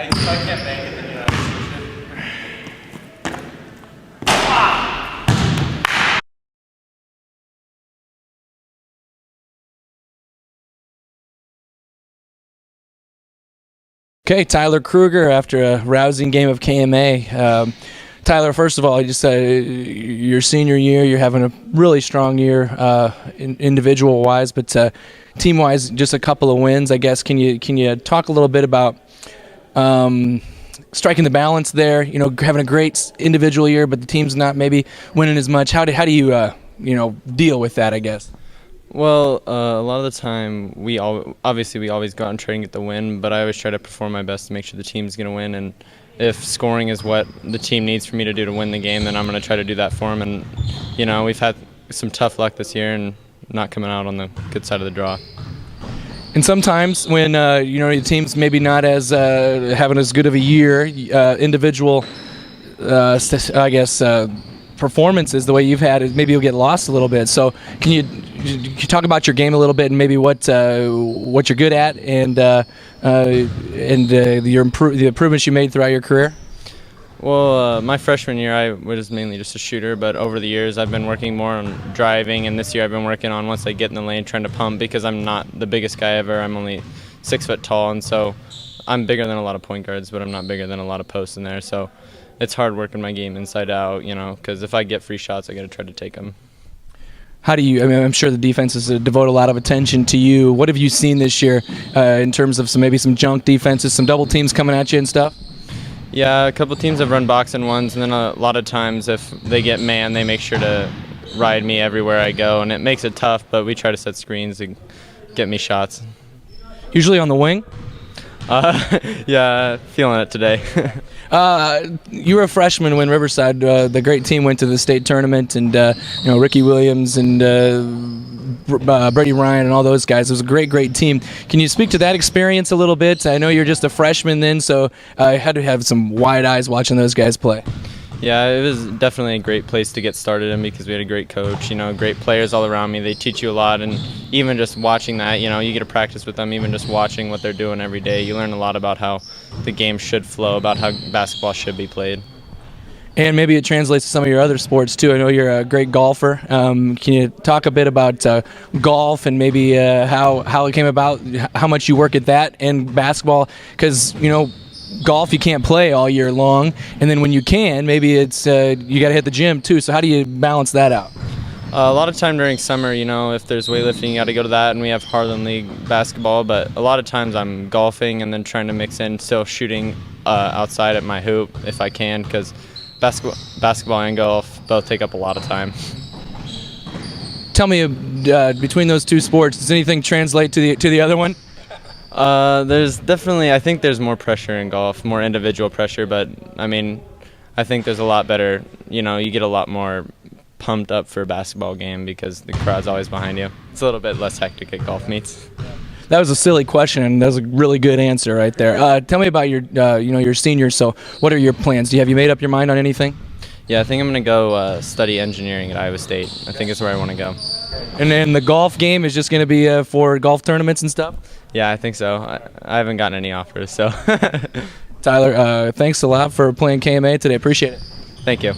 If I can't bank it, then you have to switch it. Okay, Tyler Krueger after a rousing game of KMA. Tyler, first of all, your senior year, you're having a really strong year, individual-wise, but team-wise, just a couple of wins, I guess. Can you talk a little bit about striking the balance there? You know, having a great individual year, but the team's not maybe winning as much. How do you deal with that, I guess? Well, a lot of the time, we always go out and try and get the win, but I always try to perform my best to make sure the team's going to win. And if scoring is what the team needs for me to do to win the game, then I'm going to try to do that for them. And, you know, we've had some tough luck this year and not coming out on the good side of the draw. And sometimes when, your team's maybe not as having as good of a year, individual, performances the way you've had, maybe you'll get lost a little bit. So can you talk about your game a little bit and maybe what you're good at and the improvements you made throughout your career? Well, my freshman year I was mainly just a shooter, but over the years I've been working more on driving, and this year I've been working on once I get in the lane trying to pump, because I'm not the biggest guy ever. I'm only 6 foot tall, and so I'm bigger than a lot of point guards, but I'm not bigger than a lot of posts in there. So it's hard working my game inside out, because if I get free shots, I got to try to take them. How do you? I mean, I'm sure the defenses devote a lot of attention to you. What have you seen this year in terms of some junk defenses, some double teams coming at you and stuff? Yeah, a couple teams have run box and ones, and then a lot of times if they get man, they make sure to ride me everywhere I go, and it makes it tough, but we try to set screens and get me shots. Usually on the wing? Yeah, feeling it today. You were a freshman when Riverside, the great team, went to the state tournament, and Ricky Williams and Brady Ryan and all those guys. It was a great team. Can you speak to that experience a little bit? I know you're just a freshman then, so I had to have some wide eyes watching those guys play. Yeah, it was definitely a great place to get started in, because we had a great coach, great players all around me. They teach you a lot, and even just watching that, you get to practice with them, even just watching what they're doing every day. You learn a lot about how the game should flow, about how basketball should be played. And maybe it translates to some of your other sports too. I know you're a great golfer. Can you talk a bit about golf and maybe how it came about, how much you work at that and basketball? Because, golf you can't play all year long, and then when you can, maybe it's you got to hit the gym too. So how do you balance that out? A lot of time during summer, if there's weightlifting, you got to go to that, and we have Harlan League basketball. But a lot of times I'm golfing and then trying to mix in still shooting outside at my hoop if I can, because basketball and golf both take up a lot of time. Tell me, between those two sports, does anything translate to the other one? There's definitely, I think there's more pressure in golf, more individual pressure, but I think there's a lot better, you get a lot more pumped up for a basketball game because the crowd's always behind you. It's a little bit less hectic at golf meets. That was a silly question, and that was a really good answer right there. Tell me about your senior. So what are your plans? Have you made up your mind on anything? Yeah, I think I'm going to go study engineering at Iowa State. I think it's where I want to go. And then the golf game is just going to be for golf tournaments and stuff? Yeah, I think so. I haven't gotten any offers, so. Tyler, thanks a lot for playing KMA today. Appreciate it. Thank you.